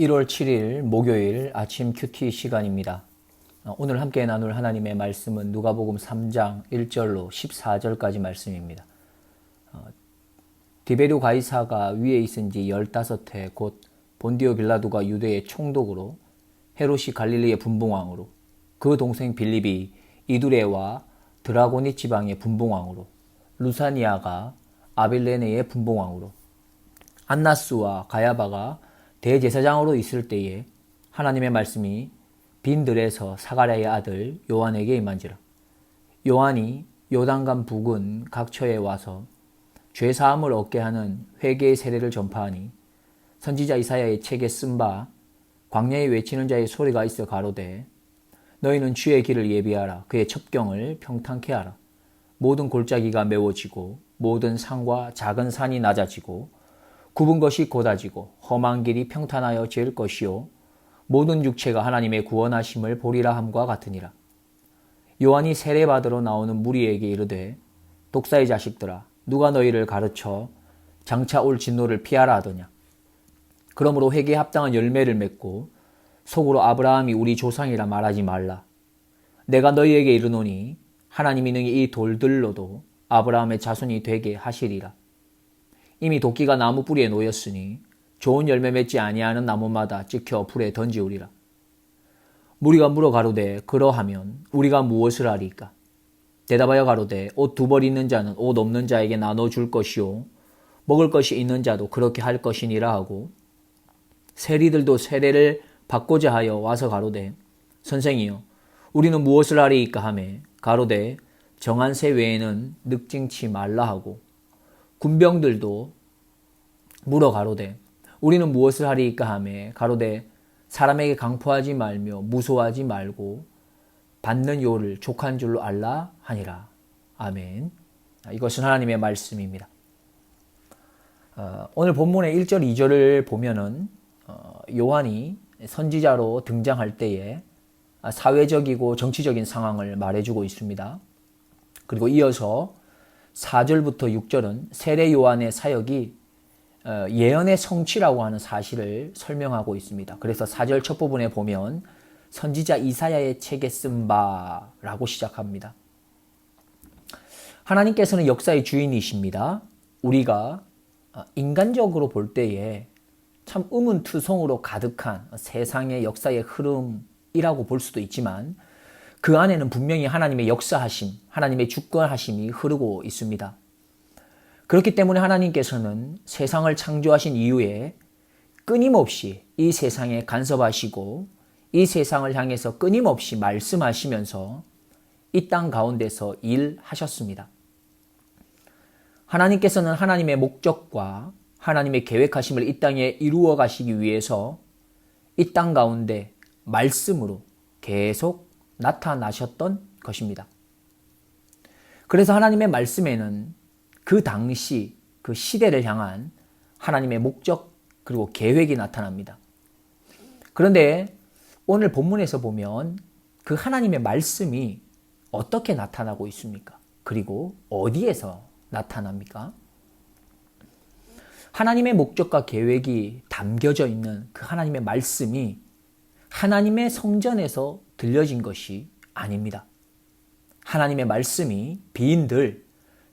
1월 7일 목요일 아침 큐티 시간입니다. 오늘 함께 나눌 하나님의 말씀은 누가복음 3장 1절로 14절까지 말씀입니다. 디베르 가이사가 위에 있은 지 15해 곧 본디오 빌라도가 유대의 총독으로 헤롯이 갈릴리의 분봉왕으로 그 동생 빌립이 이두레와 드라고니 지방의 분봉왕으로 루사니아가 아빌레네의 분봉왕으로 안나스와 가야바가 대제사장으로 있을 때에 하나님의 말씀이 빈 들에서 사가랴의 아들 요한에게 임한지라. 요한이 요단강 북은 각처에 와서 죄사함을 얻게 하는 회개의 세례를 전파하니 선지자 이사야의 책에 쓴 바 광야에 외치는 자의 소리가 있어 가로되 너희는 주의 길을 예비하라. 그의 첩경을 평탄케 하라. 모든 골짜기가 메워지고 모든 산과 작은 산이 낮아지고 굽은 것이 곧아지고 험한 길이 평탄하여 질 것이요 모든 육체가 하나님의 구원하심을 보리라 함과 같으니라. 요한이 세례받으러 나오는 무리에게 이르되 독사의 자식들아 누가 너희를 가르쳐 장차 올 진노를 피하라 하더냐. 그러므로 회개에 합당한 열매를 맺고 속으로 아브라함이 우리 조상이라 말하지 말라. 내가 너희에게 이르노니 하나님이 능히 이 돌들로도 아브라함의 자손이 되게 하시리라. 이미 도끼가 나무 뿌리에 놓였으니 좋은 열매 맺지 아니하는 나무마다 찍혀 불에 던지우리라. 무리가 물어 가로되 그러하면 우리가 무엇을 하리까? 대답하여 가로되 옷 2벌 있는 자는 옷 없는 자에게 나눠줄 것이요 먹을 것이 있는 자도 그렇게 할 것이니라 하고 세리들도 세례를 받고자 하여 와서 가로되 선생이여 우리는 무엇을 하리이까 하매 가로되 정한 새 외에는 늑징치 말라 하고 군병들도 물어 가로되 우리는 무엇을 하리이까 하매 가로되 사람에게 강포하지 말며 무소하지 말고 받는 요를 족한 줄로 알라 하니라. 아멘. 이것은 하나님의 말씀입니다. 오늘 본문의 1절 2절을 보면은 요한이 선지자로 등장할 때에 사회적이고 정치적인 상황을 말해주고 있습니다. 그리고 이어서 4절부터 6절은 세례 요한의 사역이 예언의 성취라고 하는 사실을 설명하고 있습니다. 그래서 4절 첫 부분에 보면 선지자 이사야의 책에 쓴 바라고 시작합니다. 하나님께서는 역사의 주인이십니다. 우리가 인간적으로 볼 때에 참 의문투성으로 가득한 세상의 역사의 흐름이라고 볼 수도 있지만 그 안에는 분명히 하나님의 역사하심, 하나님의 주권하심이 흐르고 있습니다. 그렇기 때문에 하나님께서는 세상을 창조하신 이후에 끊임없이 이 세상에 간섭하시고 이 세상을 향해서 끊임없이 말씀하시면서 이 땅 가운데서 일하셨습니다. 하나님께서는 하나님의 목적과 하나님의 계획하심을 이 땅에 이루어 가시기 위해서 이 땅 가운데 말씀으로 계속 나타나셨던 것입니다. 그래서 하나님의 말씀에는 그 당시 그 시대를 향한 하나님의 목적 그리고 계획이 나타납니다. 그런데 오늘 본문에서 보면 그 하나님의 말씀이 어떻게 나타나고 있습니까? 그리고 어디에서 나타납니까? 하나님의 목적과 계획이 담겨져 있는 그 하나님의 말씀이 하나님의 성전에서 들려진 것이 아닙니다. 하나님의 말씀이 빈들,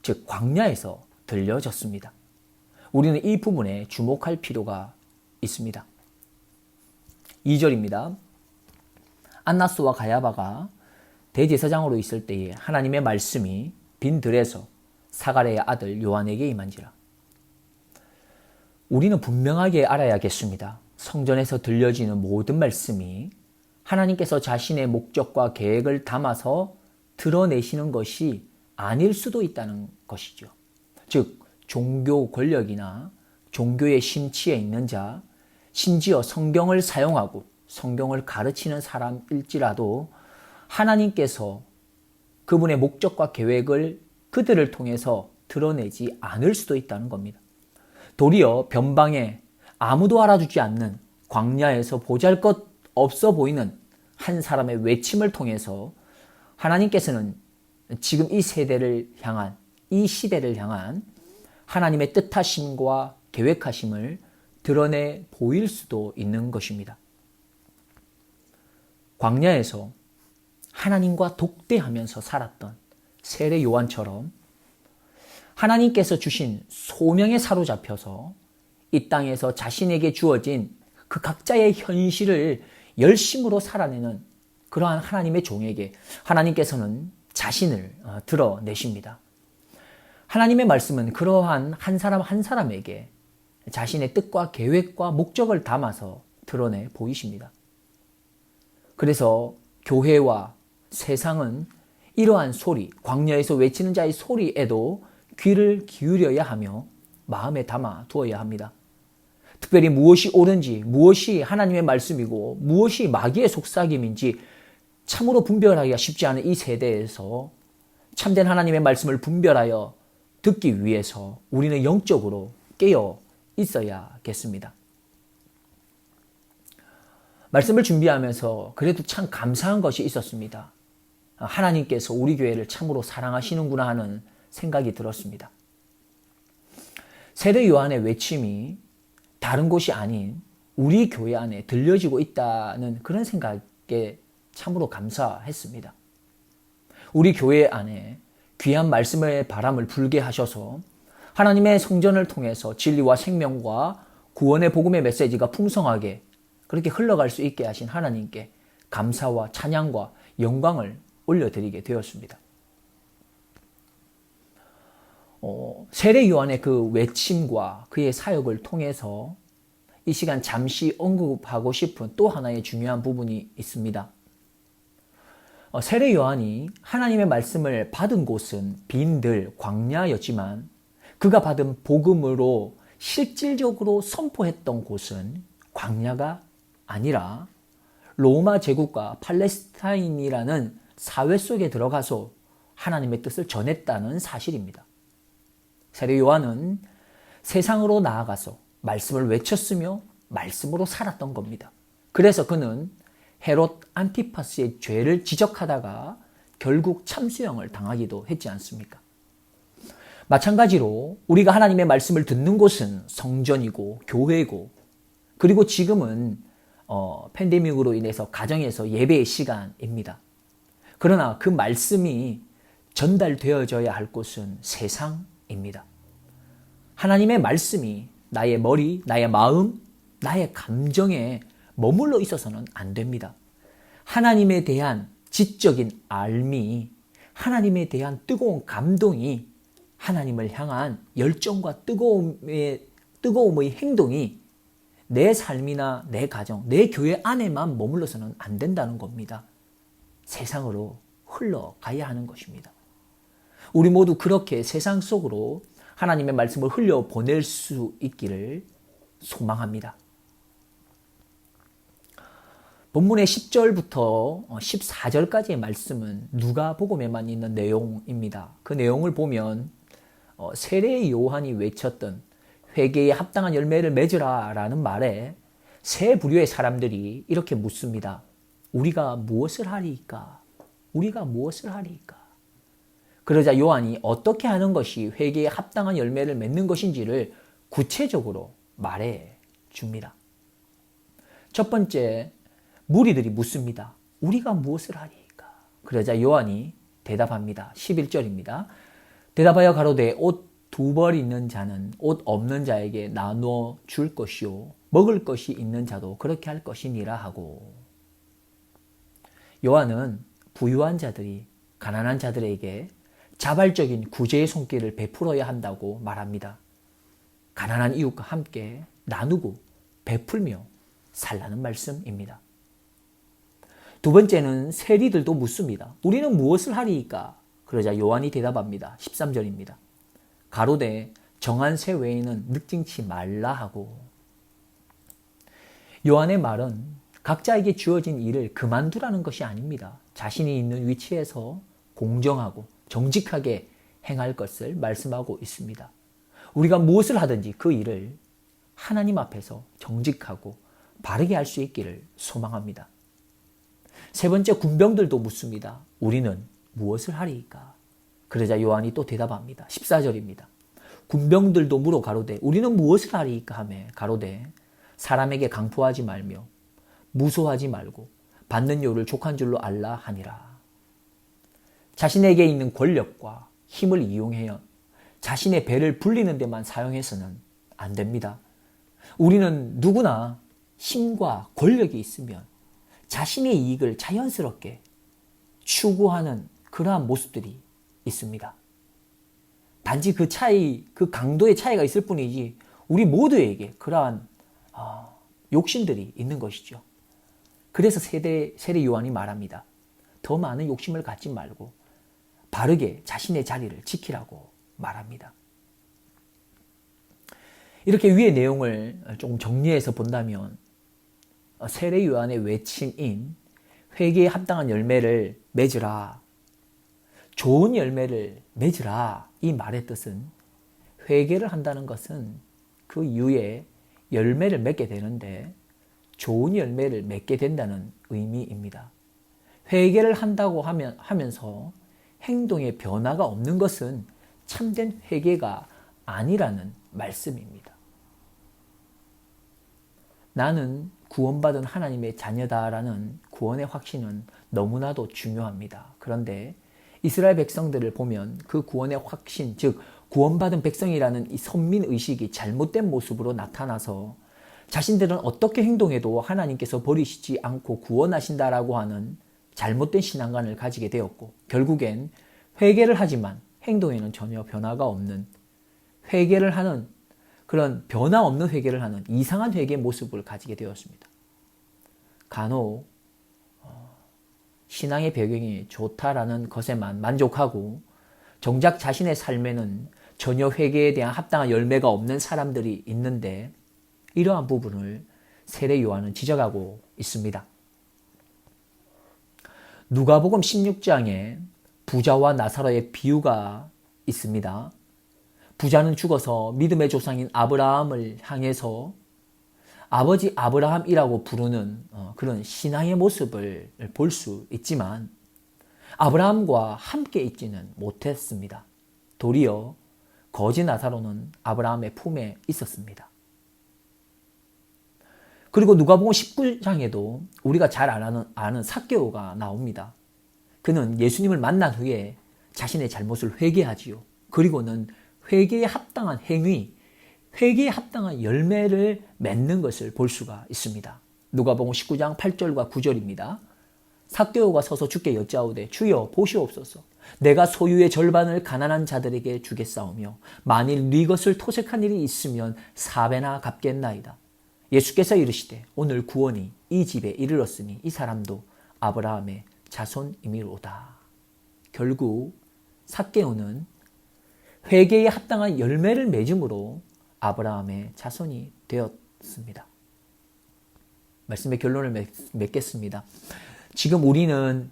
즉 광야에서 들려졌습니다. 우리는 이 부분에 주목할 필요가 있습니다. 2절입니다. 안나스와 가야바가 대제사장으로 있을 때에 하나님의 말씀이 빈들에서 사가랴의 아들 요한에게 임한지라. 우리는 분명하게 알아야겠습니다. 성전에서 들려지는 모든 말씀이 하나님께서 자신의 목적과 계획을 담아서 드러내시는 것이 아닐 수도 있다는 것이죠. 즉 종교 권력이나 종교의 심취에 있는 자, 심지어 성경을 사용하고 성경을 가르치는 사람일지라도 하나님께서 그분의 목적과 계획을 그들을 통해서 드러내지 않을 수도 있다는 겁니다. 도리어 변방에 아무도 알아주지 않는 광야에서 보잘것 없어 보이는 한 사람의 외침을 통해서 하나님께서는 지금 이 세대를 향한, 이 시대를 향한 하나님의 뜻하심과 계획하심을 드러내 보일 수도 있는 것입니다. 광야에서 하나님과 독대하면서 살았던 세례 요한처럼 하나님께서 주신 소명에 사로잡혀서 이 땅에서 자신에게 주어진 그 각자의 현실을 열심으로 살아내는 그러한 하나님의 종에게 하나님께서는 자신을 드러내십니다. 하나님의 말씀은 그러한 한 사람 한 사람에게 자신의 뜻과 계획과 목적을 담아서 드러내 보이십니다. 그래서 교회와 세상은 이러한 소리, 광야에서 외치는 자의 소리에도 귀를 기울여야 하며 마음에 담아 두어야 합니다. 특별히 무엇이 옳은지, 무엇이 하나님의 말씀이고 무엇이 마귀의 속삭임인지 참으로 분별하기가 쉽지 않은 이 세대에서 참된 하나님의 말씀을 분별하여 듣기 위해서 우리는 영적으로 깨어 있어야겠습니다. 말씀을 준비하면서 그래도 참 감사한 것이 있었습니다. 하나님께서 우리 교회를 참으로 사랑하시는구나 하는 생각이 들었습니다. 세례 요한의 외침이 다른 곳이 아닌 우리 교회 안에 들려지고 있다는 그런 생각에 참으로 감사했습니다. 우리 교회 안에 귀한 말씀의 바람을 불게 하셔서 하나님의 성전을 통해서 진리와 생명과 구원의 복음의 메시지가 풍성하게 그렇게 흘러갈 수 있게 하신 하나님께 감사와 찬양과 영광을 올려드리게 되었습니다. 세례 요한의 그 외침과 그의 사역을 통해서 이 시간 잠시 언급하고 싶은 또 하나의 중요한 부분이 있습니다. 세례 요한이 하나님의 말씀을 받은 곳은 빈들 광야였지만 그가 받은 복음으로 실질적으로 선포했던 곳은 광야가 아니라 로마 제국과 팔레스타인이라는 사회 속에 들어가서 하나님의 뜻을 전했다는 사실입니다. 세례 요한은 세상으로 나아가서 말씀을 외쳤으며 말씀으로 살았던 겁니다. 그래서 그는 헤롯 안티파스의 죄를 지적하다가 결국 참수형을 당하기도 했지 않습니까? 마찬가지로 우리가 하나님의 말씀을 듣는 곳은 성전이고 교회고 그리고 지금은 팬데믹으로 인해서 가정에서 예배의 시간입니다. 그러나 그 말씀이 전달되어져야 할 곳은 세상입니다. 하나님의 말씀이 나의 머리, 나의 마음, 나의 감정에 머물러 있어서는 안 됩니다. 하나님에 대한 지적인 알미, 하나님에 대한 뜨거운 감동이 하나님을 향한 열정과 뜨거움의 행동이 내 삶이나 내 가정, 내 교회 안에만 머물러서는 안 된다는 겁니다. 세상으로 흘러가야 하는 것입니다. 우리 모두 그렇게 세상 속으로 하나님의 말씀을 흘려보낼 수 있기를 소망합니다. 본문의 10절부터 14절까지의 말씀은 누가복음에만 있는 내용입니다. 그 내용을 보면 세례 요한이 외쳤던 회개에 합당한 열매를 맺으라 라는 말에 세 부류의 사람들이 이렇게 묻습니다. 우리가 무엇을 하리이까? 우리가 무엇을 하리이까? 그러자 요한이 어떻게 하는 것이 회개에 합당한 열매를 맺는 것인지를 구체적으로 말해 줍니다. 첫 번째, 무리들이 묻습니다. 우리가 무엇을 하리이까? 그러자 요한이 대답합니다. 11절입니다. 대답하여 가로되 옷 2벌 있는 자는 옷 없는 자에게 나누어 줄 것이요 먹을 것이 있는 자도 그렇게 할 것이니라 하고. 요한은 부유한 자들이 가난한 자들에게 자발적인 구제의 손길을 베풀어야 한다고 말합니다. 가난한 이웃과 함께 나누고 베풀며 살라는 말씀입니다. 두 번째는 세리들도 묻습니다. 우리는 무엇을 하리이까? 그러자 요한이 대답합니다. 13절입니다. 가로되 정한 새 외에는 늑증치 말라 하고. 요한의 말은 각자에게 주어진 일을 그만두라는 것이 아닙니다. 자신이 있는 위치에서 공정하고 정직하게 행할 것을 말씀하고 있습니다. 우리가 무엇을 하든지 그 일을 하나님 앞에서 정직하고 바르게 할 수 있기를 소망합니다. 세 번째, 군병들도 묻습니다. 우리는 무엇을 하리이까? 그러자 요한이 또 대답합니다. 14절입니다. 군병들도 물어 가로되 우리는 무엇을 하리이까 하매 가로되 사람에게 강포하지 말며 무소하지 말고 받는 요를 족한 줄로 알라 하니라. 자신에게 있는 권력과 힘을 이용하여 자신의 배를 불리는 데만 사용해서는 안 됩니다. 우리는 누구나 힘과 권력이 있으면 자신의 이익을 자연스럽게 추구하는 그러한 모습들이 있습니다. 단지 그 차이, 그 강도의 차이가 있을 뿐이지 우리 모두에게 그러한 욕심들이 있는 것이죠. 그래서 세례 요한이 말합니다. 더 많은 욕심을 갖지 말고 바르게 자신의 자리를 지키라고 말합니다. 이렇게 위의 내용을 조금 정리해서 본다면 세례 요한의 외침인 회개에 합당한 열매를 맺으라, 좋은 열매를 맺으라, 이 말의 뜻은 회개를 한다는 것은 그 이후에 열매를 맺게 되는데 좋은 열매를 맺게 된다는 의미입니다. 회개를 한다고 하면서 행동에 변화가 없는 것은 참된 회개가 아니라는 말씀입니다. 나는 구원받은 하나님의 자녀다라는 구원의 확신은 너무나도 중요합니다. 그런데 이스라엘 백성들을 보면 그 구원의 확신, 즉 구원받은 백성이라는 이 선민의식이 잘못된 모습으로 나타나서 자신들은 어떻게 행동해도 하나님께서 버리시지 않고 구원하신다라고 하는 잘못된 신앙관을 가지게 되었고 결국엔 회개를 하지만 행동에는 전혀 변화가 없는 회개를 하는 그런 변화 없는 회개를 하는 이상한 회개의 모습을 가지게 되었습니다. 간혹 신앙의 배경이 좋다라는 것에만 만족하고 정작 자신의 삶에는 전혀 회개에 대한 합당한 열매가 없는 사람들이 있는데 이러한 부분을 세례 요한은 지적하고 있습니다. 누가복음 16장에 부자와 나사로의 비유가 있습니다. 부자는 죽어서 믿음의 조상인 아브라함을 향해서 아버지 아브라함이라고 부르는 그런 신앙의 모습을 볼 수 있지만 아브라함과 함께 있지는 못했습니다. 도리어 거지 나사로는 아브라함의 품에 있었습니다. 그리고 누가복음 19장에도 우리가 잘 아는 삭개오가 나옵니다. 그는 예수님을 만난 후에 자신의 잘못을 회개하지요. 그리고는 회개에 합당한 행위, 회개에 합당한 열매를 맺는 것을 볼 수가 있습니다. 누가복음 19장 8절과 9절입니다. 삭개오가 서서 주께 여짜오되 주여 보시옵소서 내가 소유의 절반을 가난한 자들에게 주겠사오며 만일 네 것을 토색한 일이 있으면 4배나 갚겠나이다. 예수께서 이르시되 오늘 구원이 이 집에 이르렀으니 이 사람도 아브라함의 자손이미로다. 결국 삭개오는 회개에 합당한 열매를 맺음으로 아브라함의 자손이 되었습니다. 말씀의 결론을 맺겠습니다. 지금 우리는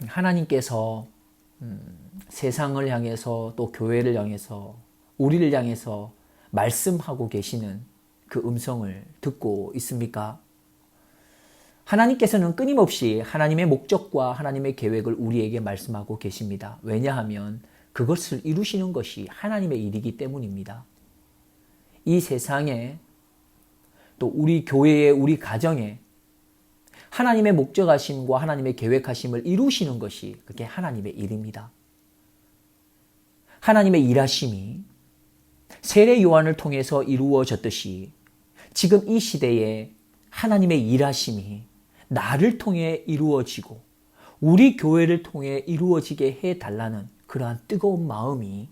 하나님께서 세상을 향해서 또 교회를 향해서 우리를 향해서 말씀하고 계시는 그 음성을 듣고 있습니까? 하나님께서는 끊임없이 하나님의 목적과 하나님의 계획을 우리에게 말씀하고 계십니다. 왜냐하면 그것을 이루시는 것이 하나님의 일이기 때문입니다. 이 세상에 또 우리 교회에 우리 가정에 하나님의 목적하심과 하나님의 계획하심을 이루시는 것이 그게 하나님의 일입니다. 하나님의 일하심이 세례 요한을 통해서 이루어졌듯이 지금 이 시대에 하나님의 일하심이 나를 통해 이루어지고 우리 교회를 통해 이루어지게 해달라는 그러한 뜨거운 마음이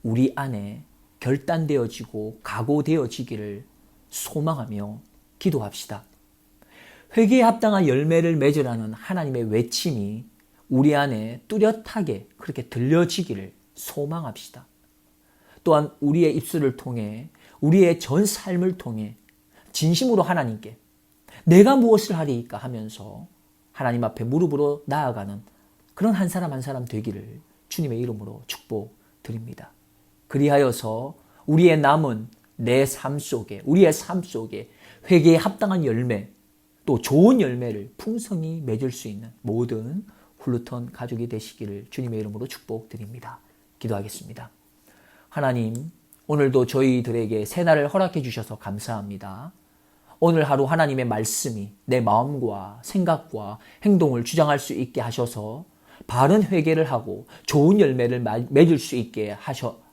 우리 안에 결단되어지고 각오되어지기를 소망하며 기도합시다. 회개에 합당한 열매를 맺으라는 하나님의 외침이 우리 안에 뚜렷하게 그렇게 들려지기를 소망합시다. 또한 우리의 입술을 통해 우리의 전 삶을 통해 진심으로 하나님께 내가 무엇을 하리이까 하면서 하나님 앞에 무릎으로 나아가는 그런 한 사람 한 사람 되기를 주님의 이름으로 축복드립니다. 그리하여서 우리의 남은 내 삶 속에 우리의 삶 속에 회개에 합당한 열매 또 좋은 열매를 풍성히 맺을 수 있는 모든 훌루턴 가족이 되시기를 주님의 이름으로 축복드립니다. 기도하겠습니다. 하나님, 오늘도 저희들에게 새날을 허락해 주셔서 감사합니다. 오늘 하루 하나님의 말씀이 내 마음과 생각과 행동을 주장할 수 있게 하셔서 바른 회개를 하고 좋은 열매를 맺을 수 있게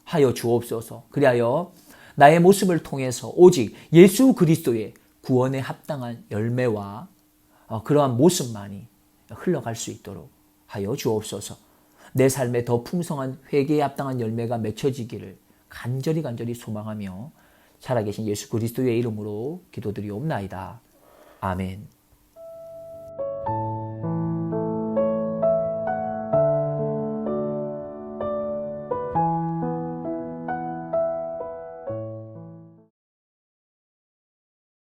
하여 주옵소서. 그리하여 나의 모습을 통해서 오직 예수 그리스도의 구원에 합당한 열매와 그러한 모습만이 흘러갈 수 있도록 하여 주옵소서. 내 삶에 더 풍성한 회개에 합당한 열매가 맺혀지기를 간절히 소망하며 살아계신 예수 그리스도의 이름으로 기도드리옵나이다. 아멘.